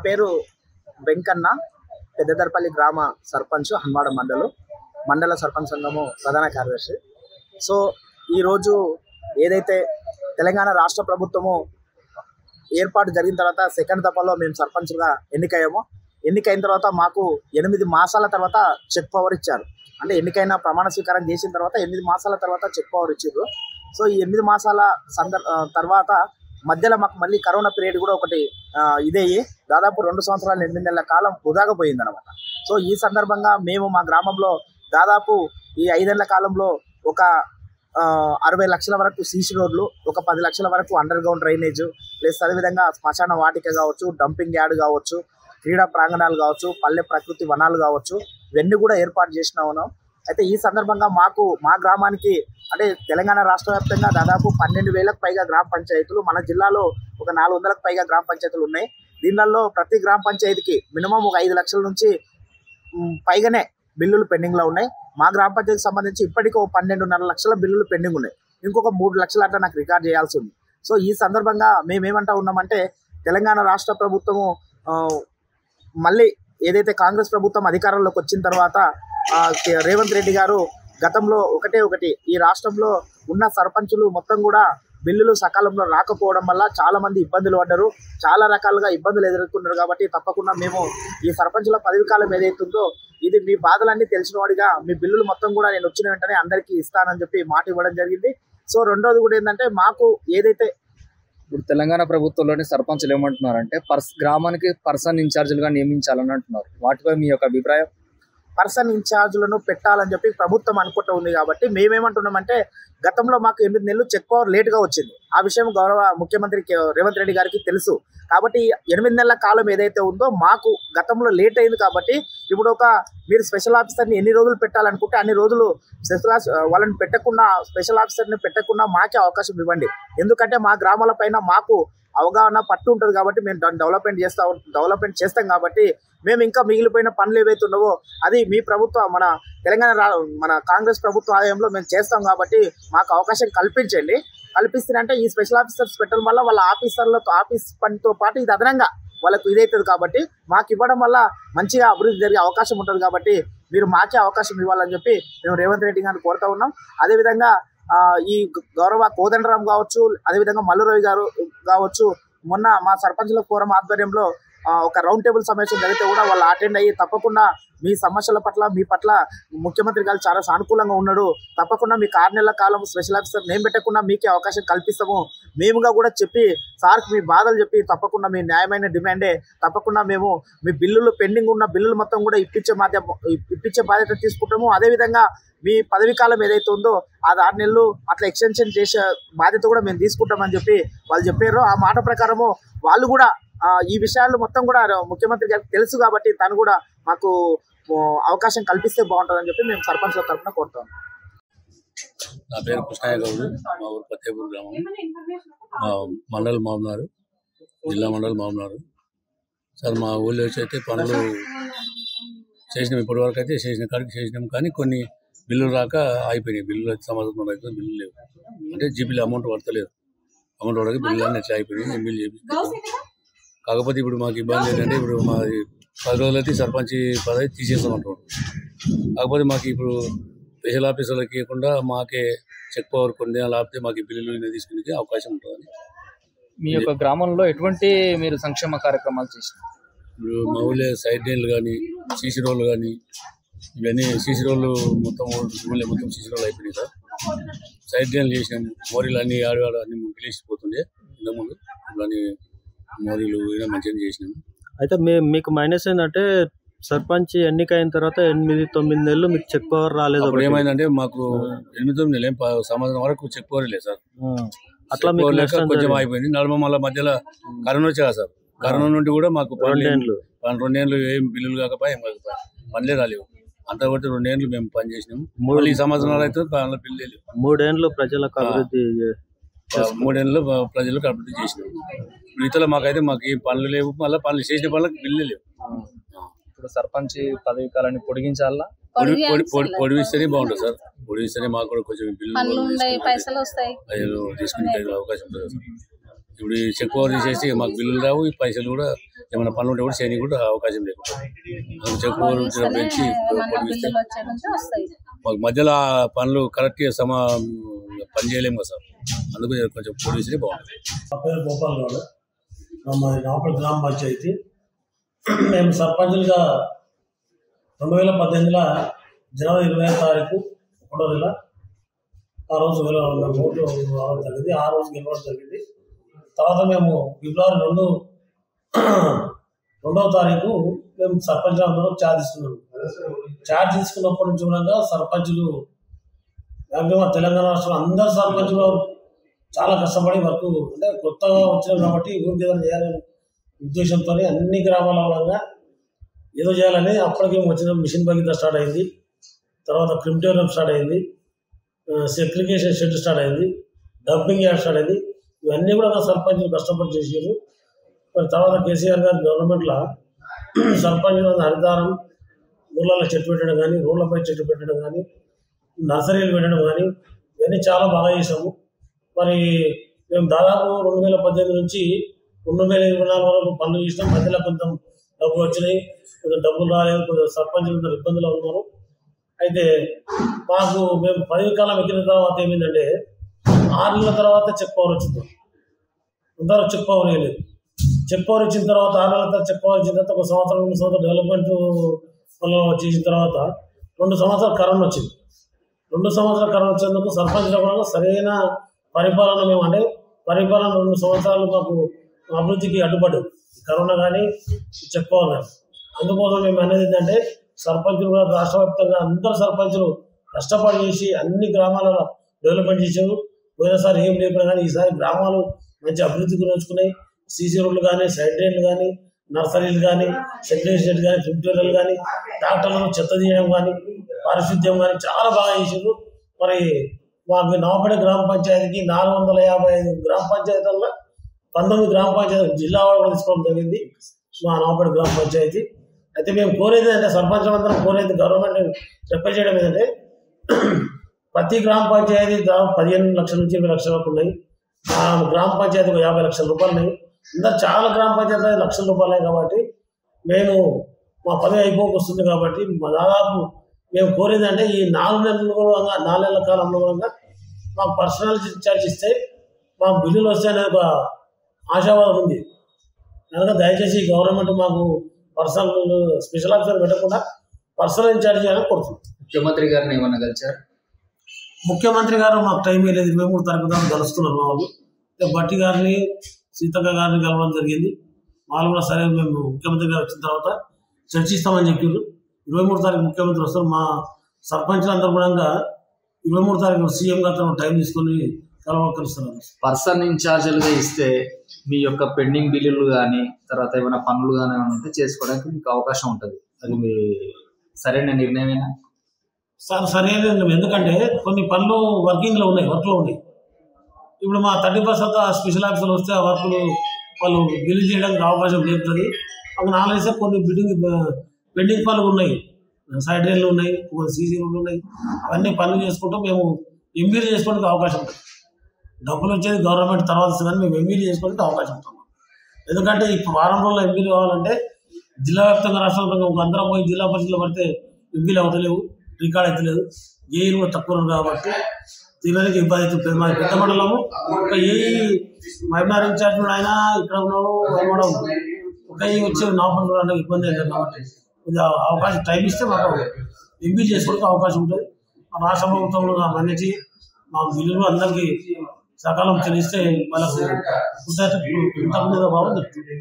పేరు వెంకన్న, పెద్దదర్పల్లి గ్రామ సర్పంచ్, హన్వాడ మండల సర్పంచ్ సంఘము ప్రధాన కార్యదర్శి. సో ఈరోజు ఏదైతే తెలంగాణ రాష్ట్ర ప్రభుత్వము ఏర్పాటు జరిగిన తర్వాత సెకండ్ దఫాలో మేము సర్పంచ్గా ఎన్నికైన తర్వాత మాకు 8 మాసాల తర్వాత చెక్ పవర్ ఇచ్చారు. అంటే ఎన్నికైన ప్రమాణ స్వీకారం చేసిన తర్వాత 8 మాసాల తర్వాత చెక్ పవర్ ఇచ్చారు. సో ఈ 8 మాసాల తర్వాత మధ్యలో మాకు మళ్ళీ కరోనా పీరియడ్ కూడా ఒకటి ఇదయ్యి దాదాపు 2 సంవత్సరాలు 8 నెలల కాలం వృధాగా పోయిందనమాట. సో ఈ సందర్భంగా మేము మా గ్రామంలో దాదాపు ఈ 5 ఏళ్ల కాలంలో ఒక 60 లక్షల వరకు సీసీ రోడ్లు, ఒక 10 లక్షల వరకు అండర్ గ్రౌండ్ డ్రైనేజ్, ప్లస్ అదేవిధంగా శ్మశాన వాటిక కావచ్చు, డంపింగ్ యార్డ్ కావచ్చు, క్రీడా ప్రాంగణాలు కావచ్చు, పల్లె ప్రకృతి వనాలు కావచ్చు, ఇవన్నీ కూడా ఏర్పాటు చేసినా ఉన్నాం. అయితే ఈ సందర్భంగా మా గ్రామానికి అంటే తెలంగాణ రాష్ట్ర వ్యాప్తంగా దాదాపు 12,000కు పైగా గ్రామ పంచాయతీలు, మన జిల్లాలో ఒక 400కు పైగా గ్రామ పంచాయతీలు ఉన్నాయి. దీనిలో ప్రతి గ్రామ పంచాయతీకి మినిమం ఒక 5 లక్షల నుంచి పైగానే బిల్లులు పెండింగ్లో ఉన్నాయి. మా గ్రామ పంచాయతీకి సంబంధించి ఇప్పటికీ 12.5 లక్షల బిల్లులు పెండింగ్ ఉన్నాయి. ఇంకొక 3 లక్షలు అట్లా నాకు రికార్డ్ చేయాల్సి ఉంది. సో ఈ సందర్భంగా మేమేమంటా ఉన్నామంటే తెలంగాణ రాష్ట్ర ప్రభుత్వము మళ్ళీ ఏదైతే కాంగ్రెస్ ప్రభుత్వం అధికారంలోకి వచ్చిన తర్వాత రేవంత్ రెడ్డి గారు గతంలో ఒకటి ఈ రాష్ట్రంలో ఉన్న సర్పంచులు మొత్తం కూడా బిల్లులు సకాలంలో రాకపోవడం వల్ల చాలా మంది ఇబ్బందులు పడ్డారు, చాలా రకాలుగా ఇబ్బందులు ఎదుర్కొన్నారు. కాబట్టి తప్పకుండా మేము ఈ సర్పంచుల పదవి కాలం ఏదైతుందో ఇది మీ బాధలన్నీ తెలిసిన వాడిగా మీ బిల్లులు మొత్తం కూడా నేను వచ్చిన వెంటనే అందరికీ ఇస్తానని చెప్పి మాట ఇవ్వడం జరిగింది. సో రెండోది కూడా ఏంటంటే మాకు ఏదైతే ఇప్పుడు తెలంగాణ ప్రభుత్వంలోని సర్పంచులు ఏమంటున్నారంటే గ్రామానికి పర్సన్ ఇన్ఛార్జీలుగా నియమించాలని అంటున్నారు. వాటిపై మీ యొక్క అభిప్రాయం? పర్సన్ ఇన్ఛార్జీలను పెట్టాలని చెప్పి ప్రభుత్వం అనుకుంటూ ఉంది. కాబట్టి మేమేమంటున్నామంటే గతంలో మాకు 8 నెలలు చెక్ పవర్ లేట్గా వచ్చింది. ఆ విషయం గౌరవ ముఖ్యమంత్రి రేవంత్ రెడ్డి గారికి తెలుసు. కాబట్టి 8 నెలల కాలం ఏదైతే ఉందో మాకు గతంలో లేట్ అయింది. కాబట్టి ఇప్పుడు మీరు స్పెషల్ ఆఫీసర్ని ఎన్ని రోజులు పెట్టాలనుకుంటే అన్ని రోజులు వాళ్ళని పెట్టకుండా, స్పెషల్ ఆఫీసర్ని పెట్టకుండా మాకే అవకాశం ఇవ్వండి. ఎందుకంటే మా గ్రామాల పైన మాకు అవగాహన పట్టు ఉంటుంది. కాబట్టి మేము డెవలప్మెంట్ చేస్తాం. కాబట్టి మేము ఇంకా మిగిలిపోయిన పనులు ఏవైతే ఉన్నావో అది మీ ప్రభుత్వం మన కాంగ్రెస్ ప్రభుత్వ ఆదాయంలో మేము చేస్తాం. కాబట్టి మాకు అవకాశం కల్పిస్తే ఈ స్పెషల్ ఆఫీసర్స్ పెట్టడం వల్ల వాళ్ళ ఆఫీస్ పనితో పాటు ఇది అదనంగా వాళ్ళకు ఇదవుతుంది. కాబట్టి మాకు ఇవ్వడం వల్ల మంచిగా అభివృద్ధి జరిగే అవకాశం ఉంటుంది. కాబట్టి మీరు మాకే అవకాశం ఇవ్వాలని చెప్పి మేము రేవంత్ రెడ్డి గారిని కోరుతూ ఉన్నాం. అదేవిధంగా ఈ గౌరవ కోదండరాం కావచ్చు, అదేవిధంగా మల్లురవి గారు కావచ్చు, మొన్న మా సర్పంచుల ఫోరం ఆధ్వర్యంలో ఒక రౌండ్ టేబుల్ సమావేశం జరిగితే కూడా వాళ్ళు అటెండ్ అయ్యి తప్పకుండా మీ సమస్యల పట్ల మీ పట్ల ముఖ్యమంత్రి గారు చాలా సానుకూలంగా ఉన్నాడు, తప్పకుండా మీకు 6 నెలల కాలం స్పెషల్ ఆఫీసర్ నేమ్ పెట్టకుండా మీకే అవకాశం కల్పిస్తాము మేముగా కూడా చెప్పి సార్కి మీ బాధలు చెప్పి తప్పకుండా మీ న్యాయమైన డిమాండే తప్పకుండా మేము మీ పెండింగ్ ఉన్న బిల్లులు మొత్తం కూడా ఇప్పించే బాధ్యత తీసుకుంటాము. అదేవిధంగా మీ పదవి కాలం ఏదైతే ఉందో అది 6 నెలలు అట్లా ఎక్స్టెన్షన్ చేసే బాధ్యత కూడా మేము తీసుకుంటామని చెప్పి వాళ్ళు చెప్పారు. ఆ మాట ప్రకారము వాళ్ళు కూడా ఈ విషయాలు మొత్తం కూడా ముఖ్యమంత్రి గారికి తెలుసు. కాబట్టి తను కూడా మాకు అవకాశం కల్పిస్తే బాగుంటుందని చెప్పి మేము సర్పంచ్ల తరఫున కోరుతాం. నా పేరు కృష్ణయ్య గౌడు, మా ఊరు పత్తేపూర్ గ్రామం, మండల్ మామనారు, జిల్లా మండల్ మామనారు. సార్ మా ఊళ్ళో అయితే పనులు చేసినాం, ఇప్పటివరకు అయితే చేసిన కాడికి చేసినాం. కానీ కొన్ని బిల్లులు రాక అయిపోయినాయి. బిల్లులు అయితే సంవత్సరం అయితే బిల్లులు లేవు. అంటే జీబీలో అమౌంట్ పడతలేదు. అమౌంట్ పడక బిల్లులు అన్నీ ఎట్లా అయిపోయినాయి. ఎంబీలు చేసి కాకపోతే ఇప్పుడు మాకు ఇబ్బంది ఏంటంటే ఇప్పుడు మా 10 రోజులైతే సర్పంచ్ పదవి తీసేస్తామంటున్నాడు. కాకపోతే మాకు ఇప్పుడు స్పెషల్ ఆఫీసర్లకు ఇవ్వకుండా మాకే చెక్ పవర్ కొన్ని ఆపితే మాకు బిల్లులు తీసుకునే అవకాశం ఉంటుంది. మీ యొక్క గ్రామంలో ఎటువంటి మీరు సంక్షేమ కార్యక్రమాలు చేసినారు? ఇప్పుడు మా ఊళ్ళో సైడ్ డ్రైన్లు కానీ, సీసీ రోడ్లు కానీ, ఇవన్నీ సీసీ రోడ్లు మొత్తం ఊళ్ళో మొత్తం సీసీ రోడ్లు అయిపోయినాయి సార్. సైడ్ డ్రైన్లు చేసినాము. మోరీలు అన్నీ ఆడవాడు అన్ని ముగ్గులేసిపోతుండే ఇంతకుముందు. ఇప్పుడు అన్ని మోరీలు మంచిగా చేసినాము. అయితే మీకు మైనస్ ఏంటంటే సర్పంచ్ ఎన్నికైన తర్వాత 8-9 నెలలు మీకు చెక్ పవర్ రాలేదు. అప్పుడు ఏమైందంటే మాకు 8-9 నెలలు సంవత్సరం వరకు చెక్ పవర్ లేదు సార్. అట్లా కొంచెం అయిపోయింది. మళ్ళీ మధ్యలో కరోనా వచ్చా సార్. కరోనా నుండి కూడా మాకు 2 ఏళ్ళు ఏం బిల్లులు కాకపోయి పనులే రాలేవు. అంతబట్టి 2 ఏళ్ళు మేము పని చేసినాము. మళ్ళీ ఈ సంవత్సరాలు అయితే బిల్లు లేవు. 3 ఏళ్ళు ప్రజలకు అభివృద్ధి 3 ఏళ్ళు ప్రజలకు అభివృద్ధి చేసినాము. ఇతరులు మాకైతే మాకు ఏం పనులు లేవు. మళ్ళీ పనులు చేసిన పనులకు బిల్లు లేవు. ఇప్పుడు సర్పంచ్ పదవి కాలాన్ని పొడిగించాలా? పొడివిస్తేనే బాగుంటుంది సార్. పొడివిస్తేనే మాకు కూడా కొంచెం బిల్లు పైసలు తీసుకునే అవకాశం ఉంటుంది సార్. ఇప్పుడు చెక్ పవర్ తీసేసి మాకు బిల్లులు రావు, ఈ పైసలు కూడా ఏమైనా పనులు ఉంటే కూడా చేయడానికి కూడా అవకాశం లేకుండా అందుకు చెప్పుకోవాల్సిన పెంచి పొడిగిస్తే మాకు మధ్యలో పనులు కరెక్ట్గా పని చేయలేము కదా సార్. అందుకు కొంచెం పొడిగిస్తే బాగుంటుంది. నా పేరు గోపాల్ గౌడ్, మాది నాపల్లి గ్రామ పంచాయతీ. మేము సర్పంచులుగా 2018 జనవరి 20వ తారీఖు 1వ నెల ఆ రోజు ఓట్లు రావడం జరిగింది. ఆ రోజు గెలవడం జరిగింది. తర్వాత మేము ఫిబ్రవరి 2వ తారీఖు మేము సర్పంచ్ అందరూ ఛార్జ్ తీసుకున్నాము. ఛార్జ్ తీసుకున్నప్పటి నుంచి కూడా సర్పంచులు తెలంగాణ రాష్ట్రంలో అందరు సర్పంచులు చాలా కష్టపడి వర్క్ అంటే కొత్తగా వచ్చినాం కాబట్టి ఊరికి ఏదైనా చేయాలనే ఉద్దేశంతో అన్ని గ్రామాల మూలంగా ఏదో చేయాలని అప్పటికే వచ్చిన మిషన్ భగీరథ స్టార్ట్ అయింది. తర్వాత క్రిమిటోరియం స్టార్ట్ అయింది, సెగ్రిగేషన్ షెడ్ స్టార్ట్ అయింది, డంపింగ్ యార్డ్ స్టార్ట్ అయింది. ఇవన్నీ కూడా సర్పంచులు కష్టపడి చేసారు. మరి తర్వాత కేసీఆర్ గారి గవర్నమెంట్లో సర్పంచుల హరితారం ఊళ్ళలో చెట్టు పెట్టడం కానీ, రోడ్లపై చెట్టు పెట్టడం కానీ, నర్సరీలు పెట్టడం కానీ ఇవన్నీ చాలా బాగా చేసాము. మరి మేము దాదాపు 2018 నుంచి 2024 వరకు పనులు చేసినాం. మధ్యలో కొంత డబ్బులు వచ్చినాయి, కొంచెం డబ్బులు రాలేదు, కొంచెం సర్పంచులు ఇబ్బందులు ఉన్నారు. అయితే మాకు మేము 10 కాలం ఎక్కిన తర్వాత ఏమైందంటే 6 నెలల తర్వాత చెక్ పవర్ వచ్చింది. అంతవరకు చెక్ పవర్ వేయలేదు. చెక్ పవర్ ఇచ్చిన తర్వాత 6 నెలల తర్వాత చెక్ పవర్ ఇచ్చిన తర్వాత 1 సంవత్సరం 2 సంవత్సరాలు డెవలప్మెంట్ చేసిన తర్వాత 2 సంవత్సరాలు కరోనా వచ్చింది. 2 సంవత్సరాల కరోనా వచ్చినందుకు సర్పంచ్లో కూడా సరైన పరిపాలన మేము అంటే పరిపాలన 2 సంవత్సరాలు మాకు అభివృద్ధికి అడ్డుపడ్డది, కరోనా కానీ చెక్ పవర్ కానీ. అందుకోసం మేము అనేది ఏంటంటే సర్పంచులు కూడా రాష్ట్ర వ్యాప్తంగా అందరు సర్పంచులు కష్టపడి చేసి అన్ని గ్రామాలలో డెవలప్మెంట్ చేశారు. పోయినసారి ఏం లేకుండా కానీ ఈసారి గ్రామాలు మంచి అభివృద్ధికి నోచుకున్నాయి. సీసీ రోడ్లు కానీ, సైడ్ డ్రైన్లు కానీ, నర్సరీలు కానీ, సెగ్రిగేషన్ కానీ, క్రిమిటోరియాలు కానీ, డాక్టర్లను చెత్త తీయడం కానీ, పారిశుద్ధ్యం కానీ చాలా బాగా చేశారు. మరి మాకు నవపేట గ్రామ పంచాయతీకి 455 గ్రామ పంచాయతీల్లో 19 గ్రామ పంచాయతీ జిల్లా కూడా తీసుకోవడం జరిగింది మా నవపేట గ్రామ పంచాయతీ. అయితే మేము కోరేది అంటే సర్పంచులందరం కోరేది గవర్నమెంట్ రిక్వెస్ట్ చేయడం ఏంటంటే ప్రతి గ్రామ పంచాయతీ దాదాపు 15 లక్షల నుంచి 20 లక్షల వరకు ఉన్నాయి. గ్రామ పంచాయతీ 50 లక్షల రూపాయలు ఉన్నాయి. అందరు చాలా గ్రామ పంచాయతీ లక్షల రూపాయలు కాబట్టి మేము మా పదవి అయిపోక వస్తుంది కాబట్టి దాదాపు మేము కోరేది అంటే ఈ 4 నెలలు కూడా 4 నెలల కాలంలో కూడా మాకు పర్సనల్ ఛార్జ్ ఇస్తే మాకు బిల్లులు వస్తాయనే ఒక ఆశావాదం ఉంది. కనుక దయచేసి గవర్నమెంట్ మాకు పర్సనల్ స్పెషల్ ఆఫీసర్ పెట్టకుండా పర్సనల్ ఇన్ఛార్జ్ చేయాలని కోరుతున్నాం. ముఖ్యమంత్రి గారిని ఏమన్నా కలిసారు? ముఖ్యమంత్రి గారు మాకు టైం లేదు, 23 తారీఖు దాకా కలుస్తున్నారు మా వాళ్ళు. బట్టి గారిని, సీతక్క గారిని కలవడం జరిగింది. వాళ్ళు కూడా సరే మేము ముఖ్యమంత్రి గారు వచ్చిన తర్వాత చర్చిస్తామని చెప్పారు. 23 తారీఖు ముఖ్యమంత్రి వస్తారు. మా సర్పంచులు అందరూ కూడా 23 తారీఖు సీఎం గారితో టైం తీసుకొని కలుస్తున్నారు. పర్సన్ ఇన్ఛార్జీలుగా ఇస్తే మీ యొక్క పెండింగ్ బిల్లులు కానీ తర్వాత ఏమైనా పనులు కానీ ఉంటే చేసుకోవడానికి మీకు అవకాశం ఉంటుంది. అది మీ సరైన నిర్ణయమేనా? సార్ సరైన నిర్ణయం. ఎందుకంటే కొన్ని పనులు వర్క్లో ఉన్నాయి. ఇప్పుడు మా 30% స్పెషల్ ఆఫీసర్లు వస్తే ఆ వర్కులు వాళ్ళు బిల్లు చేయడానికి అవకాశం లేపుతుంది. ఒక 4 కొన్ని పెండింగ్ పనులు ఉన్నాయి, సైడ్ రైన్లు ఉన్నాయి, సీసీ రోడ్లు ఉన్నాయి. అవన్నీ పనులు చేసుకుంటూ మేము ఎంబీలు చేసుకోవడానికి అవకాశం ఉంటుంది. డబ్బులు వచ్చేది గవర్నమెంట్ తర్వాత కానీ మేము ఎంబీలు చేసుకోవడానికి అవకాశం ఉంటుంది. ఎందుకంటే ఇప్పుడు వారం రోజుల్లో ఎంబీలు కావాలంటే జిల్లా వ్యాప్తంగా రాష్ట్ర వ్యాప్తంగా అందరం పోయి జిల్లా పరిషత్లో పడితే ఎంబీలు అవుతలేవు, రికార్డ్ అవుతలేదు. ఏఈలు కూడా తక్కువ కాబట్టి తీరానికి ఇబ్బంది అవుతుంది. మా పెద్ద మండలము ఒక ఏఈ మైనార్ ఇన్ఛార్జ్ ఆయన ఇక్కడ ఉన్నాడు, మనం ఒక ఏఈ వచ్చి నాపండు అంటే ఇబ్బంది అవుతుంది. కాబట్టి కొద్దిగా అవకాశం టైం ఇస్తే మాకు ఎంబీ చేసుకోవడానికి అవకాశం ఉంటుంది. మా రాష్ట్ర ప్రభుత్వంలో మన్నించి మా బిల్లులు అందరికీ సకాలం చెల్లిస్తే వాళ్ళకు కృతజ్ఞత భావం చెప్తుంది.